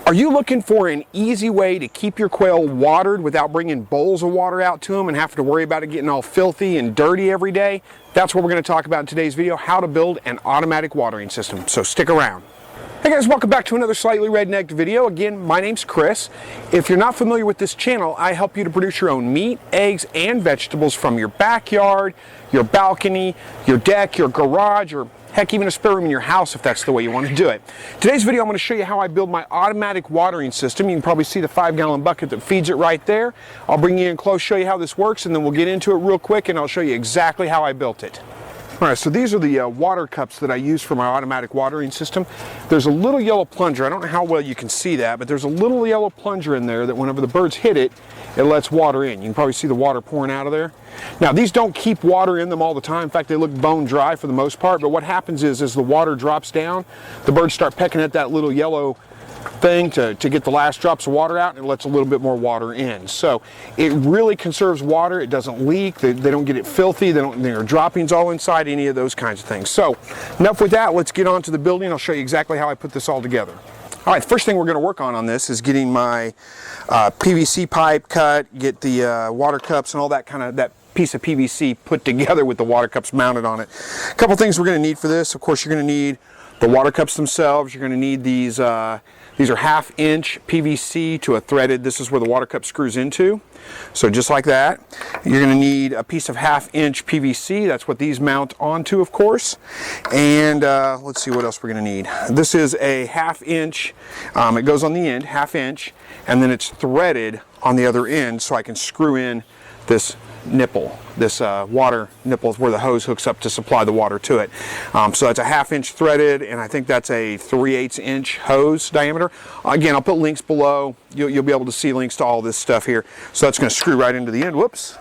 Are you looking for an easy way to keep your quail watered without bringing bowls of water out to them and having to worry about it getting all filthy and dirty every day? That's what we're going to talk about in today's video, how to build an automatic watering system. So stick around. Hey guys, welcome back to another Slightly Rednecked video. Again, my name's Chris. If you're not familiar with this channel, I help you to produce your own meat, eggs, and vegetables from your backyard, your balcony, your deck, your garage, or heck, even a spare room in your house if that's the way you want to do it. Today's video, I'm going to show you how I build my automatic watering system. You can probably see the 5-gallon bucket that feeds it right there. I'll bring you in close, show you how this works, and then we'll get into it real quick and I'll show you exactly how I built it. Alright, so these are the water cups that I use for my automatic watering system. There's a little yellow plunger. I don't know how well you can see that, but there's a little yellow plunger in there that whenever the birds hit it, it lets water in. You can probably see the water pouring out of there. Now, these don't keep water in them all the time. In fact, they look bone dry for the most part, but what happens is as the water drops down, the birds start pecking at that little yellow thing to get the last drops of water out, and it lets a little bit more water in. So it really conserves water. It doesn't leak. They don't get it filthy. There are droppings all inside, any of those kinds of things. So enough with that. Let's get on to the building. I'll show you exactly how I put this all together. All right, first thing we're going to work on this is getting my PVC pipe cut, get the water cups and all that that piece of PVC put together with the water cups mounted on it. A couple things we're going to need for this. Of course, you're going to need the water cups themselves. You're going to need these are 1/2-inch PVC to a threaded. This is where the water cup screws into. So just like that. You're going to need a piece of 1/2-inch PVC. That's what these mount onto, of course. And let's see what else we're going to need. This is a 1/2-inch. It goes on the end, 1/2-inch, and then it's threaded on the other end so I can screw in this nipple. This water nipple is where the hose hooks up to supply the water to it. So that's a 1/2-inch threaded, and I think that's a 3/8-inch hose diameter. Again, I'll put links below. You'll be able to see links to all this stuff here. So that's going to screw right into the end. Whoops.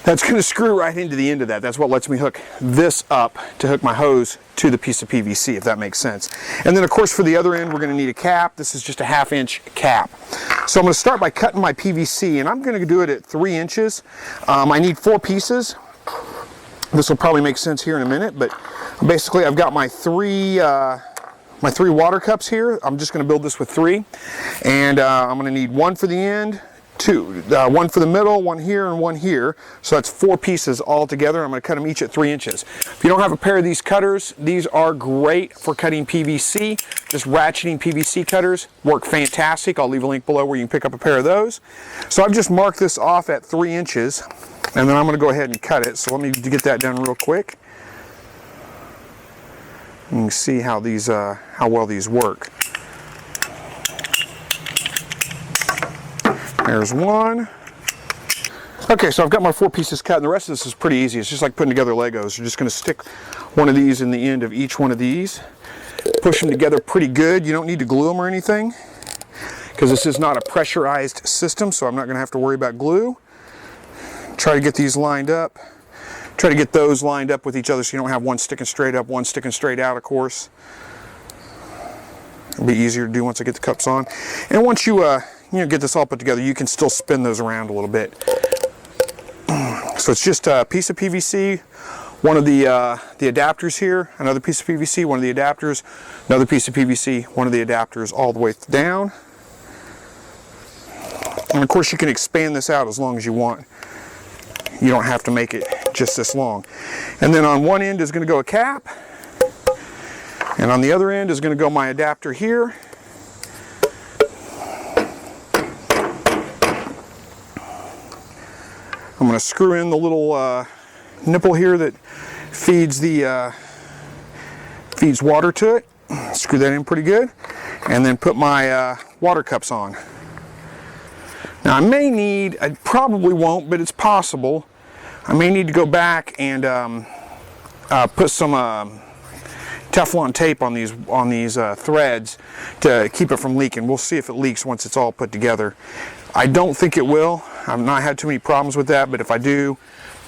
That's going to screw right into the end of that. That's what lets me hook this up to hook my hose to the piece of PVC, if that makes sense. And then, of course, for the other end, we're going to need a cap. This is just a 1/2-inch cap. So I'm going to start by cutting my PVC, and I'm going to do it at 3 inches. I need 4 pieces. This will probably make sense here in a minute, but basically I've got my three water cups here. I'm just going to build this with 3, and I'm going to need 1 for the end, 2, 1 for the middle, 1 here, and 1 here. So that's 4 pieces all together. I'm going to cut them each at 3 inches. If you don't have a pair of these cutters, these are great for cutting PVC. Just ratcheting PVC cutters work fantastic. I'll leave a link below where you can pick up a pair of those. So I've just marked this off at 3 inches, and then I'm going to go ahead and cut it. So let me get that done real quick. You can see how these, how well these work. There's 1. Okay, so I've got my 4 pieces cut, and the rest of this is pretty easy. It's just like putting together Legos. You're just going to stick one of these in the end of each one of these. Push them together pretty good. You don't need to glue them or anything, because this is not a pressurized system, so I'm not going to have to worry about glue. Try to get these lined up. Try to get those lined up with each other so you don't have one sticking straight up, one sticking straight out, of course. It'll be easier to do once I get the cups on. And once you get this all put together, you can still spin those around a little bit. So it's just a piece of PVC, one of the adapters here, another piece of PVC, one of the adapters, another piece of PVC, one of the adapters, all the way down. And of course you can expand this out as long as you want. You don't have to make it just this long. And then on one end is going to go a cap, and on the other end is going to go my adapter here. I'm going to screw in the little nipple here that feeds feeds water to it. Screw that in pretty good, and then put my water cups on. Now I may need, I probably won't, but it's possible, I may need to go back and put some Teflon tape on these threads to keep it from leaking. We'll see if it leaks once it's all put together. I don't think it will. I've not had too many problems with that, but if I do,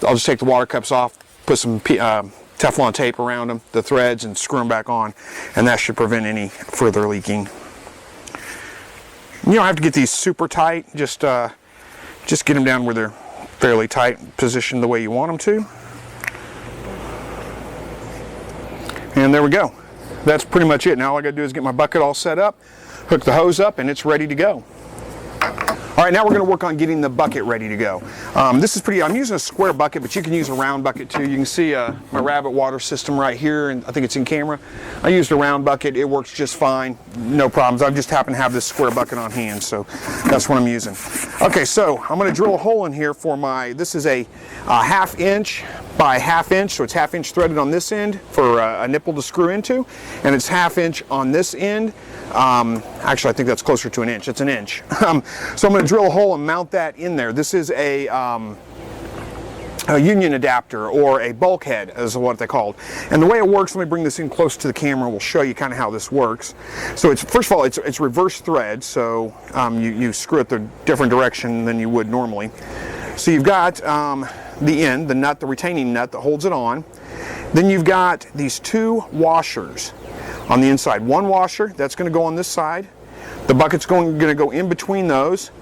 I'll just take the water cups off, put some Teflon tape around them, the threads, and screw them back on, and that should prevent any further leaking. You don't have to get these super tight, just get them down where they're fairly tight, positioned the way you want them to. And there we go. that's pretty much it. Now all I gotta do is get my bucket all set up, hook the hose up, and it's ready to go. All right, now we're going to work on getting the bucket ready to go. This is I'm using a square bucket, but you can use a round bucket too. You can see my rabbit water system right here, and I think it's in camera. I used a round bucket. It works just fine, no problems. I just happen to have this square bucket on hand, so that's what I'm using. Okay, so I'm going to drill a hole in here for this is a 1/2 inch by 1/2 inch, so it's 1/2 inch threaded on this end for a nipple to screw into, and it's 1/2 inch on this end. Actually, I think that's closer to an inch. It's an inch. So I'm going to drill a hole and mount that in there. This is a union adapter, or a bulkhead is what they're called. And the way it works, let me bring this in close to the camera. We'll show you kind of how this works. So first of all, it's reverse thread, so you screw it the different direction than you would normally. So you've got the end, the nut, the retaining nut that holds it on. Then you've got these 2 washers on the inside. One washer, that's going to go on this side. The bucket's going to go in between those.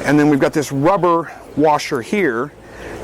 And then we've got this rubber washer here.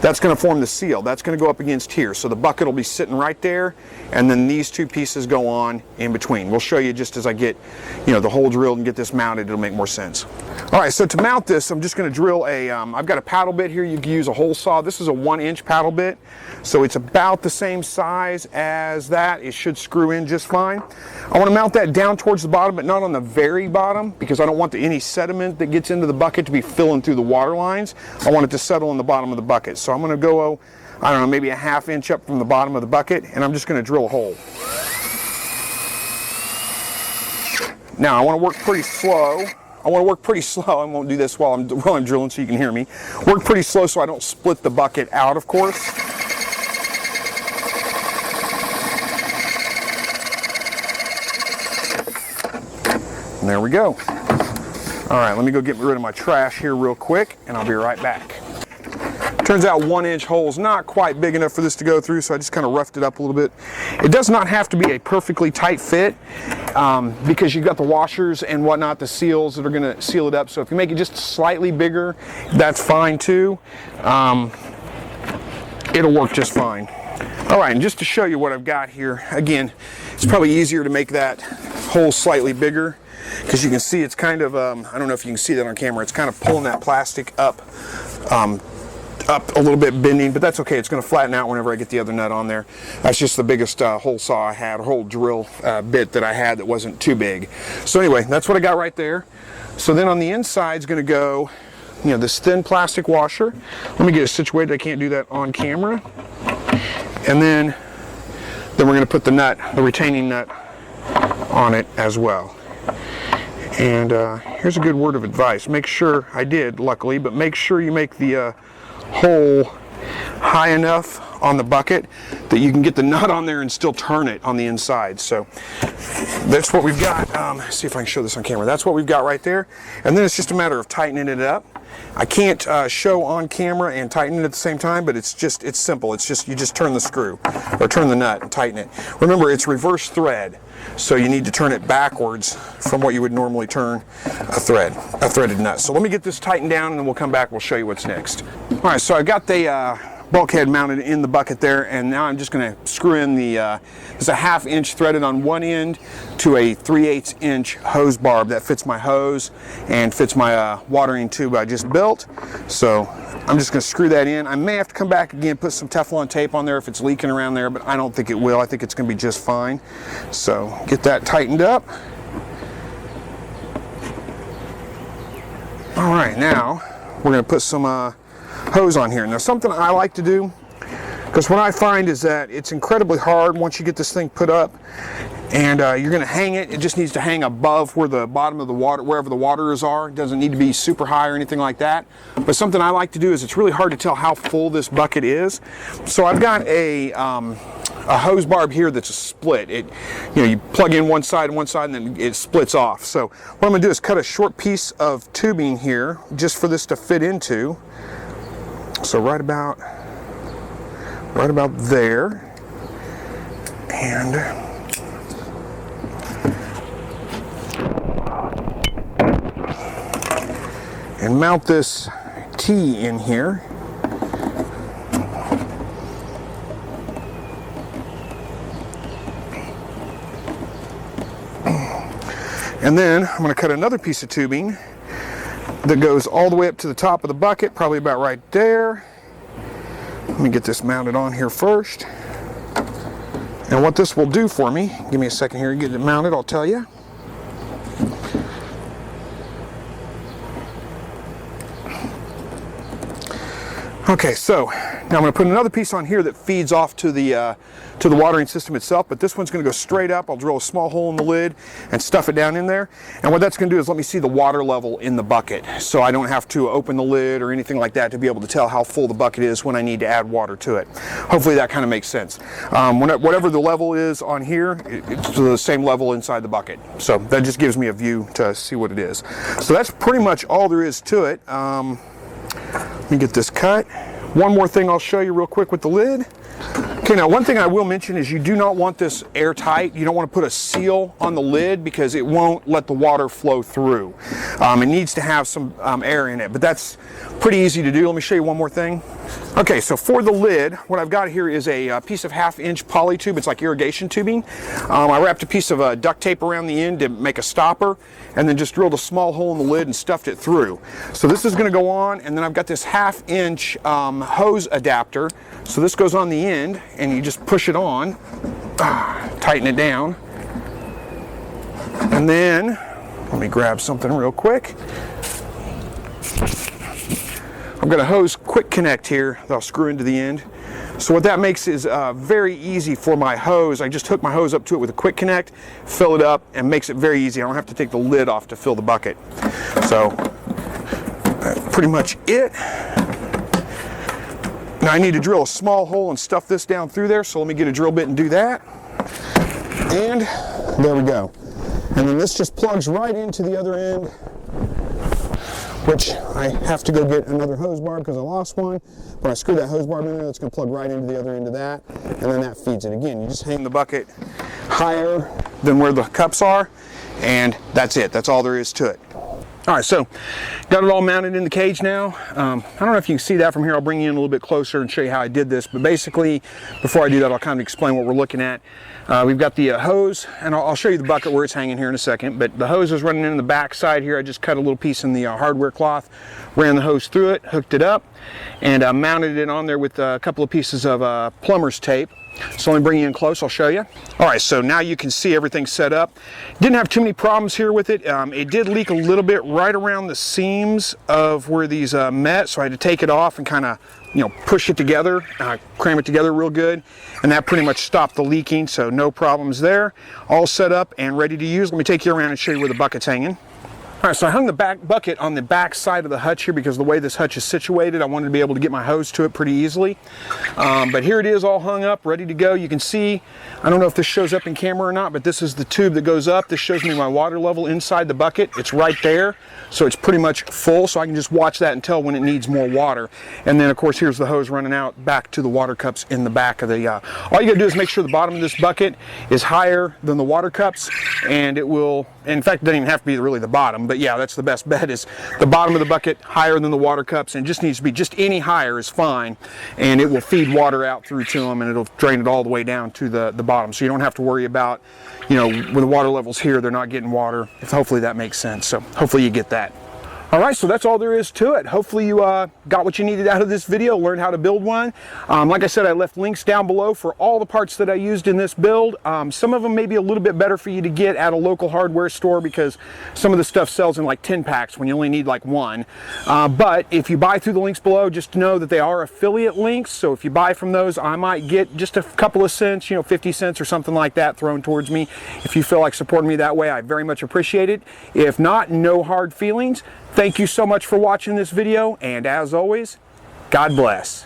That's going to form the seal. That's going to go up against here. So the bucket will be sitting right there, and then these 2 pieces go on in between. We'll show you just as I get, the hole drilled and get this mounted. It'll make more sense. All right, so to mount this, I'm just going to drill I've got a paddle bit here. You can use a hole saw. This is a 1-inch paddle bit, so it's about the same size as that. It should screw in just fine. I want to mount that down towards the bottom, but not on the very bottom, because I don't want any sediment that gets into the bucket to be filling through the water lines. I want it to settle in the bottom of the bucket. So I'm going to go, I don't know, maybe a 1/2 inch up from the bottom of the bucket, and I'm just going to drill a hole. Now I want to work pretty slow. I won't do this while I'm drilling so you can hear me. Work pretty slow so I don't split the bucket out, of course. And there we go. All right, let me go get rid of my trash here real quick, and I'll be right back. Turns out 1-inch hole is not quite big enough for this to go through, so I just kind of roughed it up a little bit. It does not have to be a perfectly tight fit, because you've got the washers and whatnot, the seals that are going to seal it up. So if you make it just slightly bigger, that's fine too. It'll work just fine. All right, and just to show you what I've got here, again, it's probably easier to make that hole slightly bigger, because you can see it's kind of, I don't know if you can see that on camera, it's kind of pulling that plastic up a little bit, bending, but that's okay. It's going to flatten out whenever I get the other nut on there. That's just the biggest hole saw I had, or hole drill bit that I had that wasn't too big. So anyway, that's what I got right there. So then on the inside is going to go, this thin plastic washer. Let me get it situated. I can't do that on camera. And then we're going to put the nut, the retaining nut, on it as well. And here's a good word of advice. Make sure, I did luckily, but make sure you make the hole high enough on the bucket that you can get the nut on there and still turn it on the inside. So that's what we've got. See if I can show this on camera. That's what we've got right there. And then it's just a matter of tightening it up. I can't show on camera and tighten it at the same time, but it's simple. It's just, you just turn the screw or turn the nut and tighten it. Remember, it's reverse thread, so you need to turn it backwards from what you would normally turn a threaded nut. So let me get this tightened down, and then we'll come back. We'll show you what's next. All right, so I got the bulkhead mounted in the bucket there, and now I'm just going to screw in it's a 1/2 inch threaded on one end to a 3/8 inch hose barb that fits my hose and fits my watering tube I just built. So I'm just going to screw that in. I may have to come back again, put some Teflon tape on there if it's leaking around there, but I don't think it will. I think it's going to be just fine. So get that tightened up. All right, now we're going to put some hose on here. Now, something I like to do, because what I find is that it's incredibly hard once you get this thing put up, and you're going to hang it. It just needs to hang above where the bottom of the water, wherever the waterers are. It doesn't need to be super high or anything like that. But something I like to do is, it's really hard to tell how full this bucket is. So I've got a hose barb here that's a split. You plug in one side, and then it splits off. So what I'm going to do is cut a short piece of tubing here just for this to fit into. So right about there, and mount this T in here. And then I'm going to cut another piece of tubing that goes all the way up to the top of the bucket, probably about right there. Let me get this mounted on here first. And what this will do for me, give me a second here to get it mounted, I'll tell you. Okay, so now I'm going to put another piece on here that feeds off to the watering system itself, but this one's going to go straight up. I'll drill a small hole in the lid and stuff it down in there. And what that's going to do is let me see the water level in the bucket, so I don't have to open the lid or anything like that to be able to tell how full the bucket is when I need to add water to it. Hopefully that kind of makes sense. Whatever the level is on here, it's the same level inside the bucket. So that just gives me a view to see what it is. So that's pretty much all there is to it. Let me get this cut. One more thing I'll show you real quick with the lid. Okay, now one thing I will mention is you do not want this airtight. You don't want to put a seal on the lid because it won't let the water flow through. It needs to have some air in it, but that's pretty easy to do. Let me show you one more thing. Okay, so for the lid, what I've got here is a piece of 1/2-inch poly tube. It's like irrigation tubing. I wrapped a piece of duct tape around the end to make a stopper, and then just drilled a small hole in the lid and stuffed it through. So this is going to go on, and then I've got this 1/2-inch hose adapter. So this goes on the end, and you just push it on, tighten it down, and then let me grab something real quick. I've got a hose quick connect here that I'll screw into the end. So what that makes is very easy for my hose. I just hook my hose up to it with a quick connect, fill it up, and makes it very easy. I don't have to take the lid off to fill the bucket. So that's pretty much it. Now I need to drill a small hole and stuff this down through there, so let me get a drill bit and do that. And there we go. And then this just plugs right into the other end, which I have to go get another hose barb because I lost one. But I screw that hose barb in there, that's going to plug right into the other end of that, and then that feeds it. Again, you just hang the bucket higher than where the cups are, and that's it. That's all there is to it. All right, so got it all mounted in the cage now. I don't know if you can see that from here. I'll bring you in a little bit closer and show you how I did this. But basically, before I do that, I'll kind of explain what we're looking at. We've got the hose, and I'll show you the bucket where it's hanging here in a second. But the hose is running in the back side here. I just cut a little piece in the hardware cloth, ran the hose through it, hooked it up, and mounted it on there with a couple of pieces of plumber's tape. So let me bring you in close, I'll show you. All right, so now you can see everything set up. Didn't have too many problems here with it. It did leak a little bit right around the seams of where these met, so I had to take it off and kind of, push it together, cram it together real good, and that pretty much stopped the leaking, so no problems there. All set up and ready to use. Let me take you around and show you where the bucket's hanging. All right, so I hung the back bucket on the back side of the hutch here because the way this hutch is situated, I wanted to be able to get my hose to it pretty easily. But here it is all hung up, ready to go. You can see, I don't know if this shows up in camera or not, but this is the tube that goes up. This shows me my water level inside the bucket. It's right there, so it's pretty much full, so I can just watch that and tell when it needs more water. And then, of course, here's the hose running out back to the water cups in the back of the, all you gotta do is make sure the bottom of this bucket is higher than the water cups, and it will, in fact, it doesn't even have to be really the bottom, but yeah, that's the best bet, is the bottom of the bucket higher than the water cups, and it just needs to be just any higher is fine, and it will feed water out through to them, and it'll drain it all the way down to the bottom, so you don't have to worry about, when the water level's here, they're not getting water. Hopefully that makes sense, so hopefully you get that. All right, so that's all there is to it. Hopefully you got what you needed out of this video, learned how to build one. Like I said, I left links down below for all the parts that I used in this build. Some of them may be a little bit better for you to get at a local hardware store because some of the stuff sells in like 10 packs when you only need like one. But if you buy through the links below, just know that they are affiliate links. So if you buy from those, I might get just a couple of cents, 50 cents or something like that thrown towards me. If you feel like supporting me that way, I very much appreciate it. If not, no hard feelings. Thank you so much for watching this video, and as always, God bless.